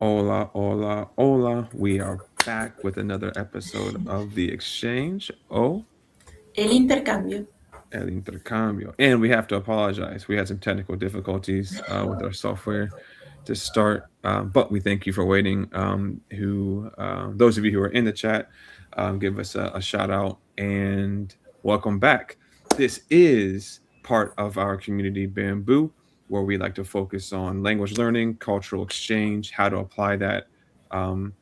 Hola, hola, hola. We are back with another episode of The Exchange. Oh, El intercambio. El Intercambio. And we have to apologize. We had some technical difficulties with our software to start, but we thank you for waiting. Those of you who are in the chat, give us a shout out and welcome back. This is part of our community, Bammbuu, where we like to focus on language learning, cultural exchange, how to apply that um,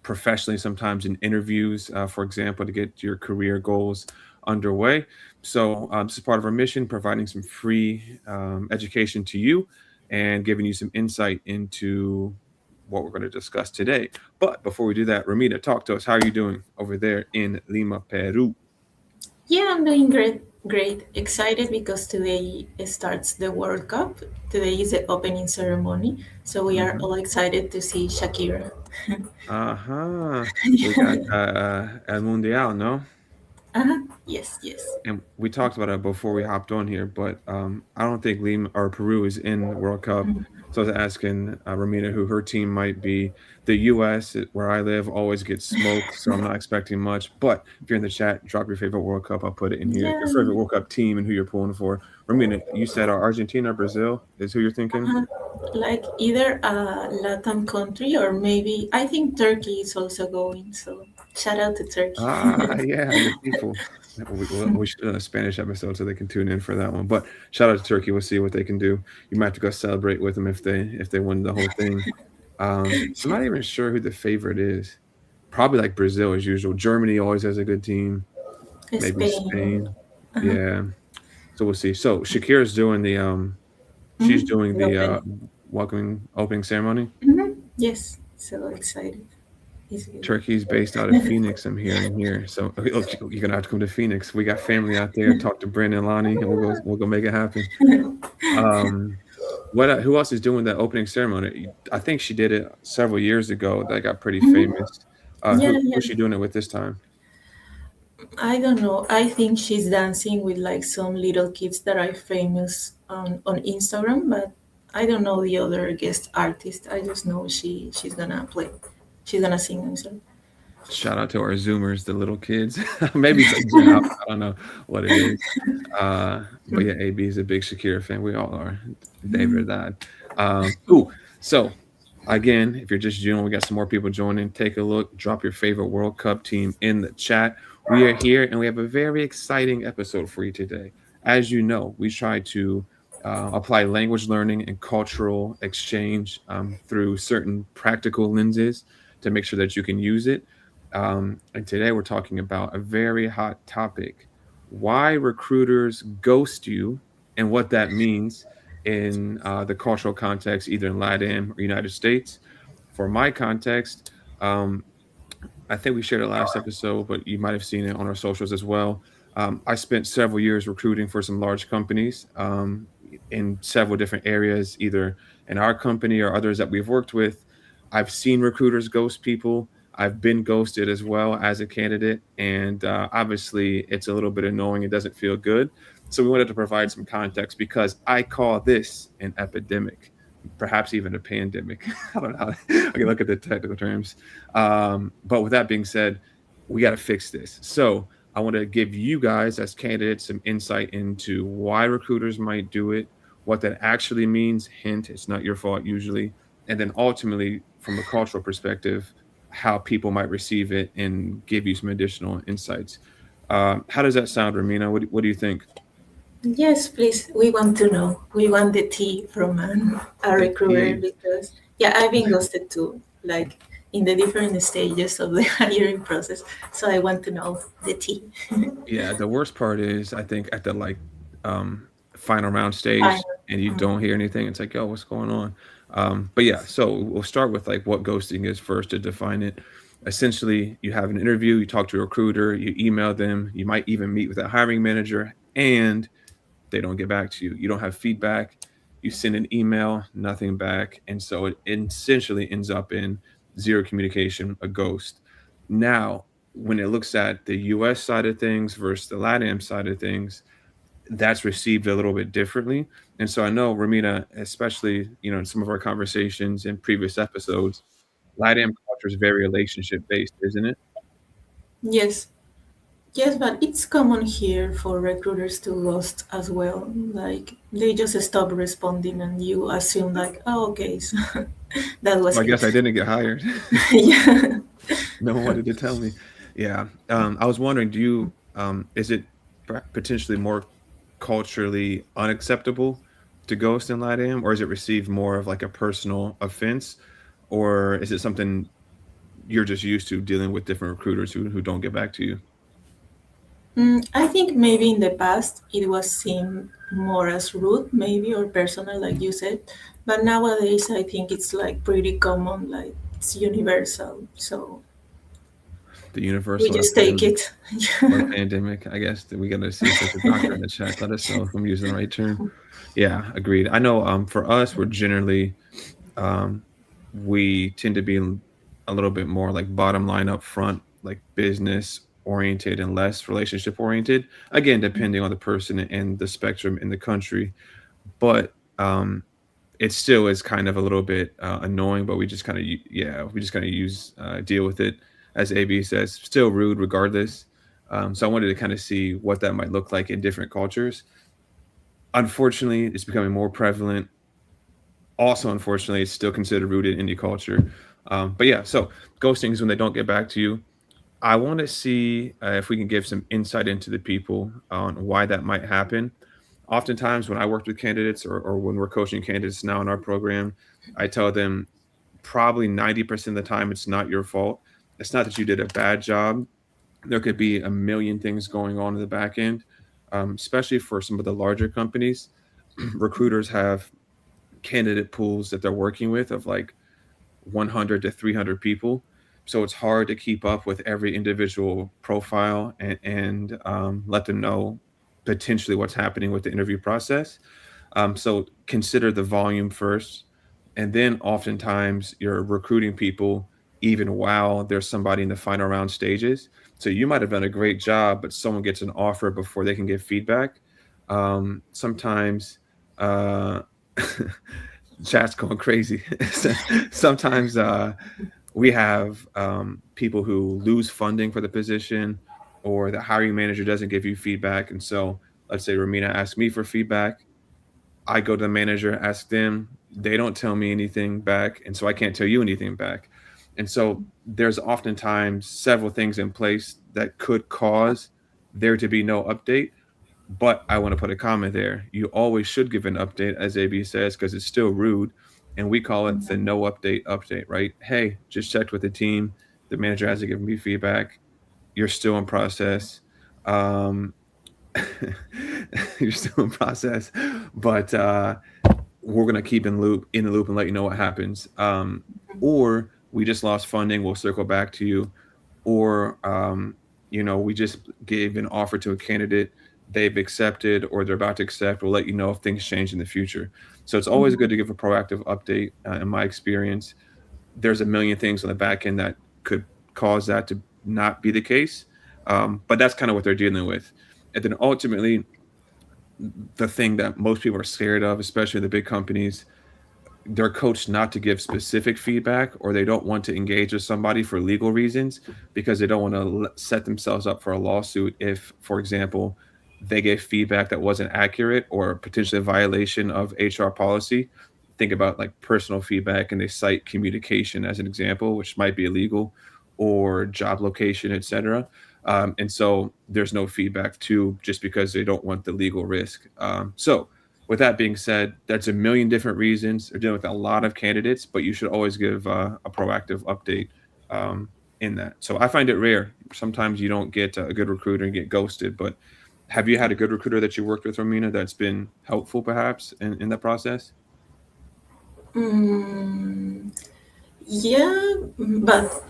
professionally, sometimes in interviews, for example, to get your career goals underway. So, this is part of our mission, providing some free education to you and giving you some insight into what we're going to discuss today. But before we do that, Ramita, talk to us. How are you doing over there in Lima, Peru? Yeah, I'm doing great. Great. Excited because today starts the World Cup. Today is the opening ceremony. So we are Hmm. all excited to see Shakira. Uh-huh. We got El Mundial, no? Uh-huh. Yes, yes. And we talked about it before we hopped on here, but I don't think Lima or Peru is in the World Cup. So I was asking Ramina who her team might be. The U.S., where I live, always gets smoked, so I'm not expecting much. But if you're in the chat, drop your favorite World Cup. I'll put it in here. Your Yeah. favorite World Cup team and who you're pulling for. Ramina, you said Argentina or Brazil is who you're thinking? Uh-huh. Like either a Latin country or maybe I think Turkey is also going. So shout out to Turkey. Ah, yeah, your people. We should do a Spanish episode so they can tune in for that one. But shout out to Turkey. We'll see what they can do. You might have to go celebrate with them if they win the whole thing. I'm not even sure who the favorite is. Probably like Brazil as usual. Germany always has a good team. Maybe Spain. Spain. Uh-huh. Yeah. So we'll see. So Shakira's doing the she's doing The the opening. welcoming opening ceremony. Yes. So excited. It's good. Turkey's based out of Phoenix, I'm hearing here. So okay, look, you're gonna have to come to Phoenix. We got family out there. Talk to Brandon and Lonnie, and we'll go make it happen. Um, who else is doing that opening ceremony? I think she did it several years ago. That got pretty Mhm. famous. Yeah, Who's yeah. she doing it with this time? I don't know. I think she's dancing with like some little kids that are famous on Instagram, but I don't know the other guest artist. I just know she's gonna play. She's gonna sing. I'm sorry. Shout out to our Zoomers, the little kids. Maybe it's like Gen Alpha. I don't know what it is. But yeah, AB is a big Shakira fan. We all are. David, that. Cool. So again, if you're just joining, we got some more people joining. Take a look. Drop your favorite World Cup team in the chat. We are here, and we have a very exciting episode for you today. As you know, we try to apply language learning and cultural exchange through certain practical lenses to make sure that you can use it. And today we're talking about a very hot topic: why recruiters ghost you and what that means in the cultural context, either in Latin or United States. For my context, I think we shared it last episode, but you might have seen it on our socials as well. I spent several years recruiting for some large companies in several different areas, either in our company or others that we've worked with. I've seen recruiters ghost people. I've been ghosted as well as a candidate. And obviously, it's a little bit annoying. It doesn't feel good. So, we wanted to provide some context because I call this an epidemic, perhaps even a pandemic. I don't know. I can look at the technical terms. But with that being said, we got to fix this. So I want to give you guys, as candidates, some insight into why recruiters might do it, what that actually means. Hint, it's not your fault usually. And then ultimately, from a cultural perspective, how people might receive it and give you some additional insights. How does that sound, Ramina? What do you think? Yes, please. We want to know. We want the tea from a The recruiter tea. because yeah, I've been ghosted too. Like in the different stages of the hiring process. So I want to know the tea. Yeah, the worst part is I think at the um final round Fine. stage and you don't hear anything, it's like, yo, what's going on? But yeah, so we'll start with like what ghosting is first to define it. Essentially, you have an interview, you talk to a recruiter, you email them, you might even meet with a hiring manager, and they don't get back to you. You don't have feedback. You send an email, nothing back. And so it essentially ends up in zero communication, a ghost. Now, when it looks at the US side of things versus the LATAM side of things, that's received a little bit differently. And so I know Ramina, especially, in some of our conversations in previous episodes, LATAM culture is very relationship based, isn't it? Yes, yes, but it's common here for recruiters to ghost as well. Like they just stop responding, and you assume like, oh, okay, so that was So I guess I it. didn't get hired. Yeah. No one wanted to tell me. Yeah. I was wondering, is it potentially more culturally unacceptable to ghost in LATAM, or is it received more of like a personal offense, or is it something you're just used to dealing with different recruiters who don't get back to you? I think maybe in the past it was seen more as rude, maybe, or personal, like you said. But nowadays, I think it's like pretty common, like it's universal. So The we universal just take epidemic it. or pandemic, I guess that we got to see if there's a doctor in the chat. Let us know if I'm using the right term. Yeah, agreed. I know for us, we're generally um, we tend to be a little bit more like bottom line up front, like business oriented and less relationship oriented. Again, depending on the person and the spectrum in the country, but it still is kind of a little bit annoying. But we just kind of we just kind of use deal with it, as AB says. Still rude regardless. So I wanted to kind of see what that might look like in different cultures. Unfortunately, it's becoming more prevalent. Also, unfortunately, it's still considered rooted in indie culture. But yeah, so ghosting is when they don't get back to you. I want to see if we can give some insight into the people on why that might happen. Oftentimes, when I worked with candidates or when we're coaching candidates now in our program, I tell them probably 90% of the time it's not your fault. It's not that you did a bad job. There could be a million things going on in the back end, especially for some of the larger companies. Recruiters have candidate pools that they're working with of like 100 to 300 people. So it's hard to keep up with every individual profile and let them know potentially what's happening with the interview process. So consider the volume first. And then oftentimes you're recruiting people even while there's somebody in the final round stages. So you might have done a great job, but someone gets an offer before they can give feedback. Sometimes uh, chat's going crazy. Sometimes we have people who lose funding for the position, or the hiring manager doesn't give you feedback. And so let's say Ramina asked me for feedback. I go to the manager, ask them. They don't tell me anything back. And so I can't tell you anything back. And so there's oftentimes several things in place that could cause there to be no update. But I want to put a comment there. You always should give an update, as AB says, because it's still rude. And we call it the no update, right? Hey, just checked with the team. The manager hasn't given me feedback. You're still in process. Um, you're still in process, but we're gonna keep in the loop and let you know what happens. Or we just lost funding. We'll circle back to you. Or we just gave an offer to a candidate. They've accepted or they're about to accept. We'll let you know if things change in the future. So it's always good to give a proactive update. In my experience, there's a million things on the back end that could cause that to not be the case. But that's kind of what they're dealing with. And then ultimately, the thing that most people are scared of, especially the big companies, they're coached not to give specific feedback, or they don't want to engage with somebody for legal reasons because they don't want to set themselves up for a lawsuit if, for example, they gave feedback that wasn't accurate or potentially a violation of HR policy. Think about like personal feedback and they cite communication as an example, which might be illegal, or job location, etc. And so there's no feedback too, just because they don't want the legal risk. So with that being said, that's a million different reasons. They're dealing with a lot of candidates, but you should always give a proactive update in that. So I find it rare. Sometimes you don't get a good recruiter and get ghosted, but have you had a good recruiter that you worked with, Romina, that's been helpful perhaps in that process? Mm, yeah, but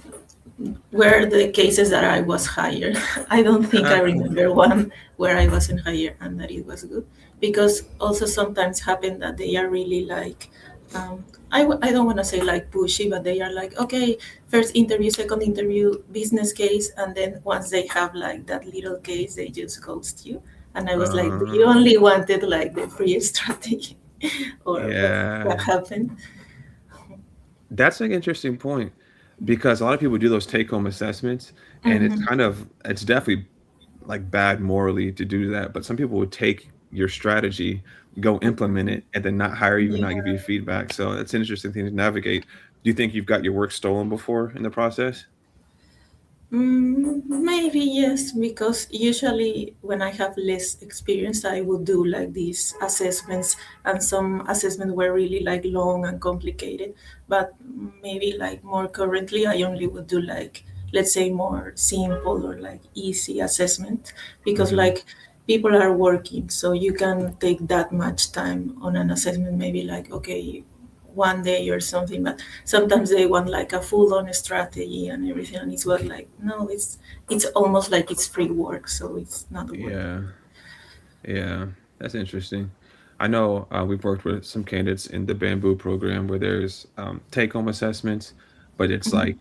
were the cases that I was hired. I don't think I remember one where I wasn't hired and that it was good. Because also sometimes happen that they are really like, I don't want to say like pushy, but they are like, okay, first interview, second interview, business case, and then once they have like that little case, they just ghost you. And I was like, "Do you Uh, only wanted like the free strategy, or what yeah. happened?" That's an interesting point because a lot of people do those take-home assessments, and Hmm. it's definitely, like, bad morally to do that, but some people would take your strategy, go implement it, and then not hire you and not give Yeah. you feedback, so it's an interesting thing to navigate. Do you think you've got your work stolen before in the process? Maybe yes, because usually when I have less experience, I would do like these assessments, and some assessments were really like long and complicated. But maybe like more currently, I only would do like, let's say, more simple or like easy assessment, because Mhm. like people are working, so you can take that much time on an assessment. Maybe like, okay, one day or something, but sometimes they want like a full-on strategy and everything, and it's what like, no, it's almost like it's free work, so it's not work. Yeah, yeah, that's interesting. I know, we've worked with some candidates in the Bamboo program where there's, take-home assessments, but it's like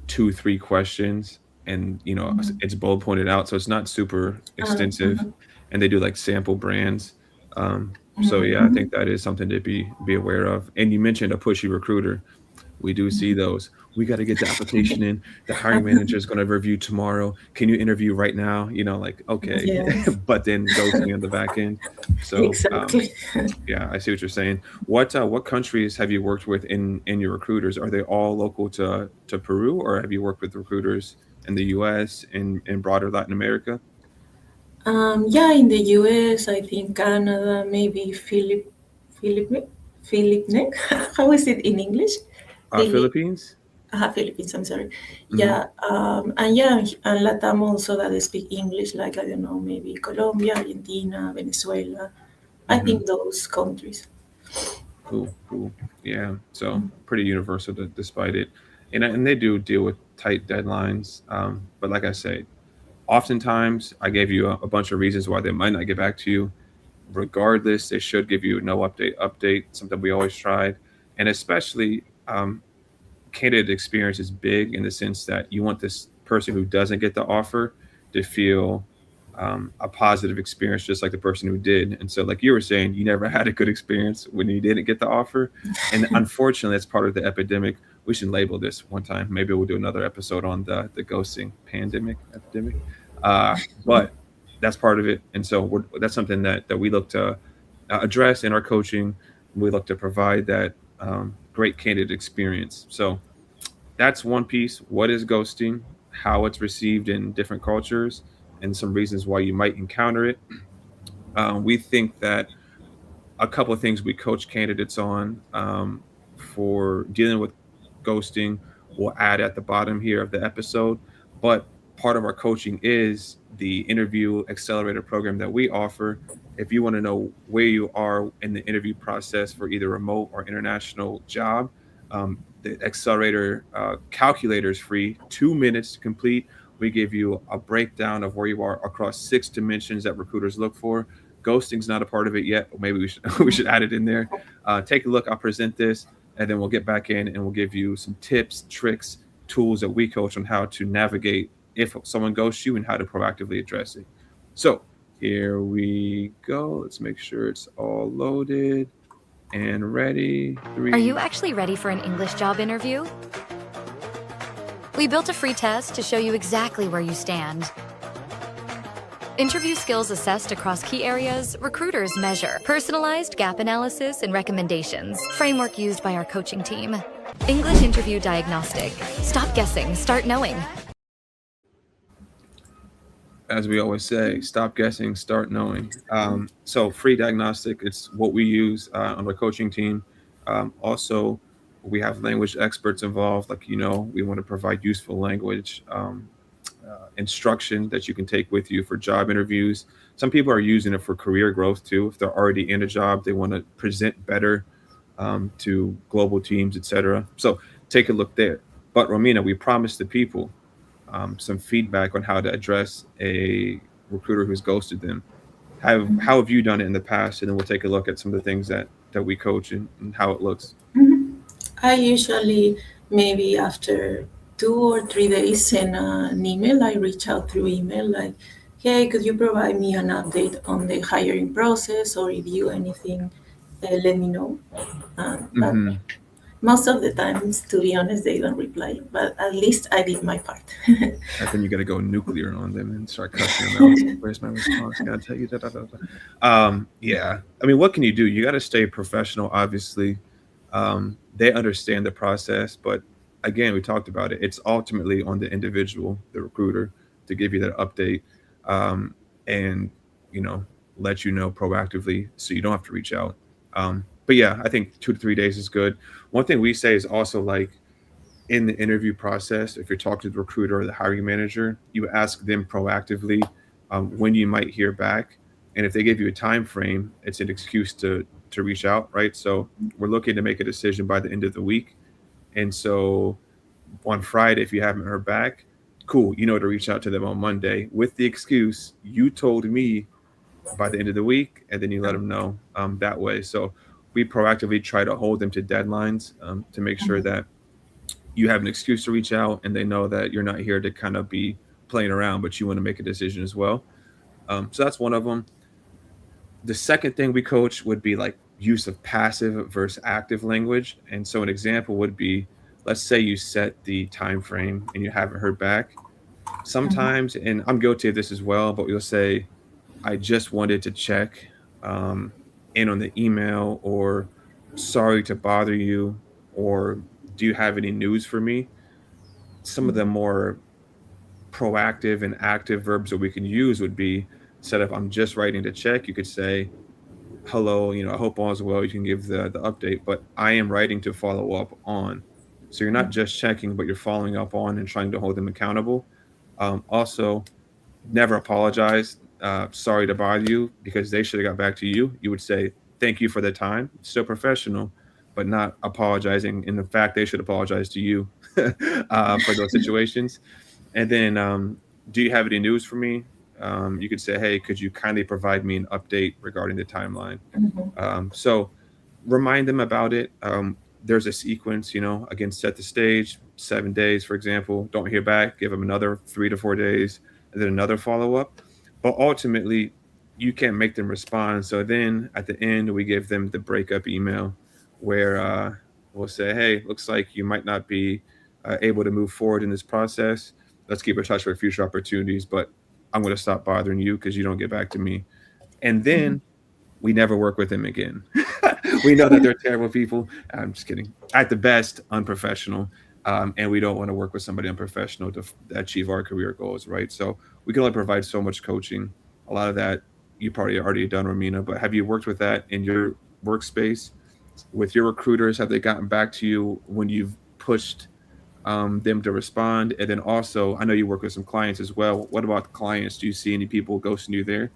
2, 3 questions and, it's bullet pointed out, so it's not super extensive, Mhm. and they do, like, sample brands. So, yeah, I Mhm. think that is something to be aware of, and you mentioned a pushy recruiter. We do see those. "We gotta get the application in. The hiring manager is gonna review tomorrow. Can you interview right now?" Like, "Okay," Yes, but then ghosting on the back end. So, exactly. yeah, I see what you're saying. What countries have you worked with in your recruiters? Are they all local to Peru, or have you worked with recruiters in the US and broader Latin America? Yeah, in the US, I think Canada, maybe Philip, Philip, how is it in English? Philip. Philippines? Philippines, I'm sorry. Mhm, Yeah, and yeah, and Latam also that they speak English, like, I don't know, maybe Colombia, Argentina, Venezuela. I mhm. think those countries. Cool, cool. Yeah, so pretty universal despite it. And they do deal with tight deadlines, but like I say, oftentimes I gave you a bunch of reasons why they might not get back to you. Regardless, they should give you no update, something we always tried, and especially, candidate experience is big in the sense that you want this person who doesn't get the offer to feel, a positive experience, just like the person who did. And so, like you were saying, you never had a good experience when you didn't get the offer. And unfortunately, it's part of the epidemic. We should label this one time. Maybe we'll do another episode on the ghosting pandemic, epidemic. But that's part of it. And so that's something that we look to, address in our coaching. We look to provide that, great candidate experience. So that's one piece. What is ghosting? How it's received in different cultures, and some reasons why you might encounter it. We think that a couple of things we coach candidates on, for dealing with ghosting, we'll add at the bottom here of the episode. But part of our coaching is the interview accelerator program that we offer. If you want to know where you are in the interview process for either remote or international job, the accelerator, calculator is free, 2 minutes to complete. We give you a breakdown of where you are across 6 dimensions that recruiters look for. Ghosting's not a part of it yet. Maybe we should we should add it in there. Take a look. I'll present this, and then we'll get back in and we'll give you some tips, tricks, tools that we coach on how to navigate if someone ghosts you and how to proactively address it. So here we go. Let's make sure it's all loaded and ready. Are you Three. actually ready for an English job interview? We built a free test to show you exactly where you stand. Interview skills assessed across key areas, recruiters measure personalized gap analysis and recommendations, framework used by our coaching team. English interview diagnostic. Stop guessing, start knowing. As we always say, stop guessing, start knowing. So free diagnostic, it's what we use, on our coaching team. Also, we have language experts involved. Like, we want to provide useful language, instruction that you can take with you for job interviews. Some people are using it for career growth too. If they're already in a job, they want to present better, to global teams, etc. So take a look there. But Romina, we promised the people, some feedback on how to address a recruiter who's ghosted them. How have you done it in the past? And then we'll take a look at some of the things that we coach and how it looks. I usually, maybe after 2 or 3 days, send an email. I reach out through email, like, hey, could you provide me an update on the hiring process, or if you anything, let me know. But Mhm. most of the times, to be honest, they don't reply. But at least I did my part. And then you gotta go nuclear on them and start cussing them out. "Where's my response? Gotta tell you da da da da." Yeah. I mean, what can you do? You gotta stay professional, obviously. They understand the process, but again, we talked about it. It's ultimately on the individual, the recruiter, to give you that update, um, and, you know, let you know proactively so you don't have to reach out. But yeah, I think 2 to 3 days is good. One thing we say is also, like, in the interview process, if you're talking to the recruiter or the hiring manager, you ask them proactively when you might hear back, and if they give you a time frame, it's an excuse to reach out, right? So we're looking to make a decision by the end of the week, and so on Friday, if you haven't heard back, cool, you know to reach out to them on Monday with the excuse you told me by the end of the week, and then you let them know that way. So we proactively try to hold them to deadlines to make sure that you have an excuse to reach out and they know that you're not here to kind of be playing around, but you want to make a decision as well. So that's one of them. The second thing we coach would be like use of passive versus active language. And so an example would be, let's say you set the time frame and you haven't heard back. Sometimes, and I'm guilty of this as well, but you'll say, I just wanted to check um, in on the email, or sorry to bother you, or do you have any news for me? Some of the more proactive and active verbs that we can use would be, instead of I'm just writing to check, you could say, hello, I hope all is well. You can give the update, but I am writing to follow up on. So you're not just checking, but you're following up on and trying to hold them accountable. Also, never apologize. Sorry to bother you, because they should have got back to you. You would say, thank you for the time. Still professional, but not apologizing. In the fact, they should apologize to you for those situations. And then, do you have any news for me? You could say, hey, could you kindly provide me an update regarding the timeline? So remind them about it. There's a sequence, again, set the stage, 7 days, for example. Don't hear back, give them another 3 to 4 days, and then another follow up. But ultimately, you can't make them respond. So then at the end, we give them the breakup email where we'll say, hey, looks like you might not be able to move forward in this process. Let's keep in touch for future opportunities, but I'm going to stop bothering you because you don't get back to me. And then we never work with them again. We know that they're terrible people. I'm just kidding. At the best, unprofessional. And we don't want to work with somebody unprofessional to achieve our career goals, right? So we can only provide so much coaching. A lot of that you probably already done, Romina, but have you worked with that in your workspace with your recruiters? Have they gotten back to you when you've pushed them to respond? And then also, I know you work with some clients as well. What about clients? Do you see any people ghosting you there?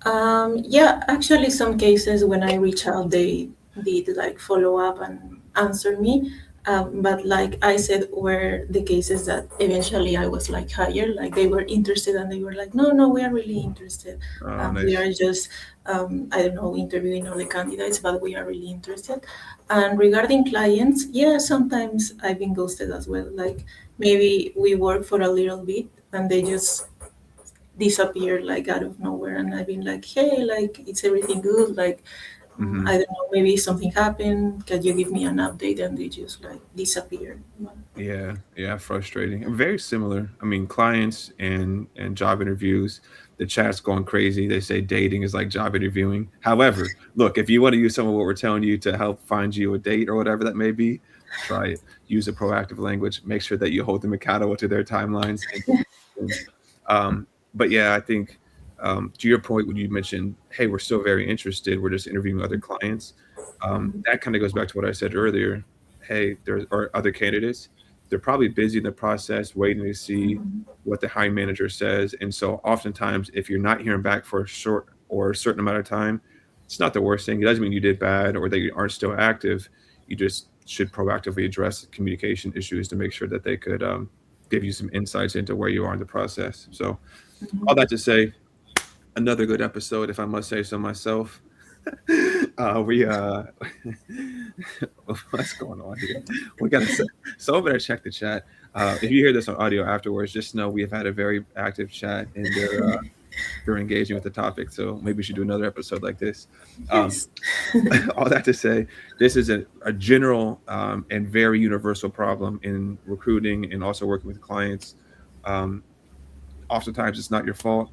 Yeah, actually, some cases when I reach out, they did like follow up and answer me. But like I said, were the cases that eventually I was like hired, like they were interested and they were like, no, no, we are really interested. Oh, We nice. are just, I don't know, interviewing all the candidates, but we are really interested. And regarding clients, yeah, sometimes I've been ghosted as well. Like maybe we work for a little bit and they just disappeared like out of nowhere, and I've been like, hey, like, is everything good? Like, Hmm. I don't know, maybe something happened, can you give me an update? And they just like disappeared. Yeah, yeah, frustrating. Very similar. I mean, clients and job interviews, the chat's going crazy. They say dating is like job interviewing. However, look, if you want to use some of what we're telling you to help find you a date or whatever that may be, try it. Use a proactive language. Make sure that you hold them accountable to their timelines. Um, but yeah, I think to your point when you mentioned, hey, we're still very interested. We're just interviewing other clients. That kind of goes back to what I said earlier. Hey, there are other candidates. They're probably busy in the process, waiting to see what the hiring manager says. And so, oftentimes, if you're not hearing back for a short or a certain amount of time, it's not the worst thing. It doesn't mean you did bad or that you aren't still active. You just should proactively address communication issues to make sure that they could give you some insights into where you are in the process. So, all that to say, another good episode, if I must say so myself. We what's going on here? We gotta so I better check the chat. If you hear this on audio afterwards, just know we have had a very active chat, and they're engaging with the topic. So maybe we should do another episode like this. Um, Yes. all that to say, this is a general and very universal problem in recruiting and also working with clients. Um, Oftentimes, it's not your fault.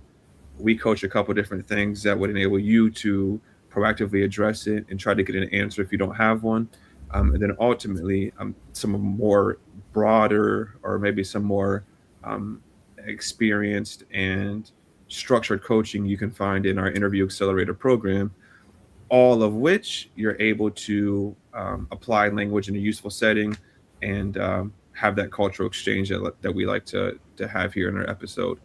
We coach a couple different things that would enable you to proactively address it and try to get an answer if you don't have one. And then ultimately, some more broader or maybe some more um, experienced and structured coaching you can find in our Interview Accelerator program, all of which you're able to apply language in a useful setting and have that cultural exchange that we like to have here in our episode.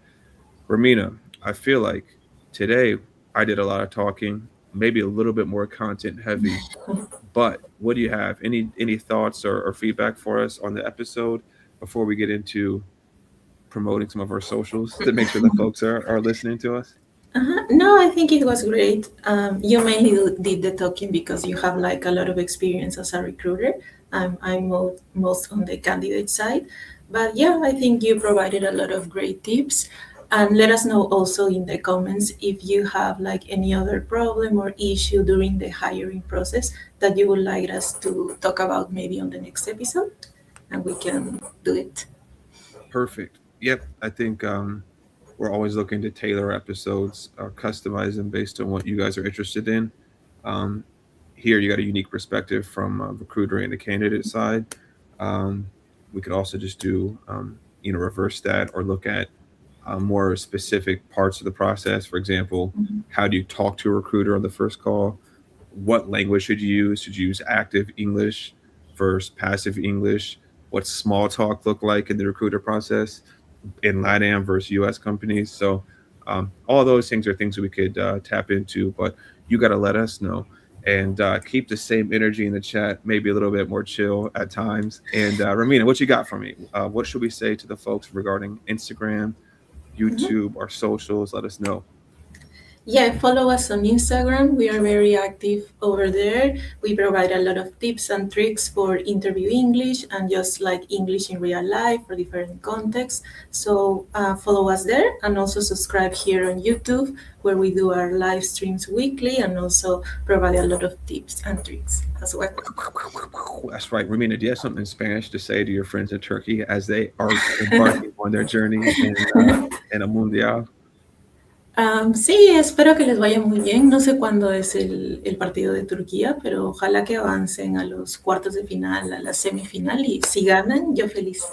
Ramina, I feel like today I did a lot of talking, maybe a little bit more content heavy. But what do you have? Any thoughts or feedback for us on the episode before we get into promoting some of our socials to make sure that folks are listening to us? No, I think it was great. You mainly did the talking because you have like a lot of experience as a recruiter. I'm most on the candidate side, but yeah, I think you provided a lot of great tips. And let us know also in the comments if you have like any other problem or issue during the hiring process that you would like us to talk about maybe on the next episode, and we can do it. Perfect. Yep. I think we're always looking to tailor episodes, customize them based on what you guys are interested in. Um, Here, you got a unique perspective from a recruiter and the candidate side. Um, we could also just do, reverse that or look at more specific parts of the process. For example, Mhm. how do you talk to a recruiter on the first call? What language should you use? Should you use active English versus passive English? What's small talk look like in the recruiter process in LATAM versus US companies? So, all those things are things that we could tap into, but you got to let us know and keep the same energy in the chat, maybe a little bit more chill at times. And Ramina, what you got for me? What should we say to the folks regarding Instagram, YouTube, our socials? Let us know. Yeah, follow us on Instagram. We are very active over there. We provide a lot of tips and tricks for interview English and just like English in real life for different contexts. So follow us there and also subscribe here on YouTube where we do our live streams weekly and also provide a lot of tips and tricks as well. That's right. Ramina, do you have something in Spanish to say to your friends in Turkey as they are embarking on their journey in a mundial? Sí, espero que les vaya muy bien. No sé cuándo es el partido de Turquía, pero ojalá que avancen a los cuartos de final, a la semifinal y si ganan, yo feliz.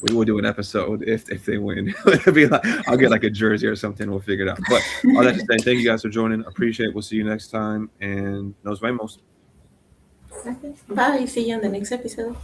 We will do an episode if they win. It'll be like, I'll get like a jersey or something. We'll figure it out. But all that to say, thank you guys for joining. Appreciate it. We'll see you next time. And nos vemos. Okay. Bye. See you on the next episode.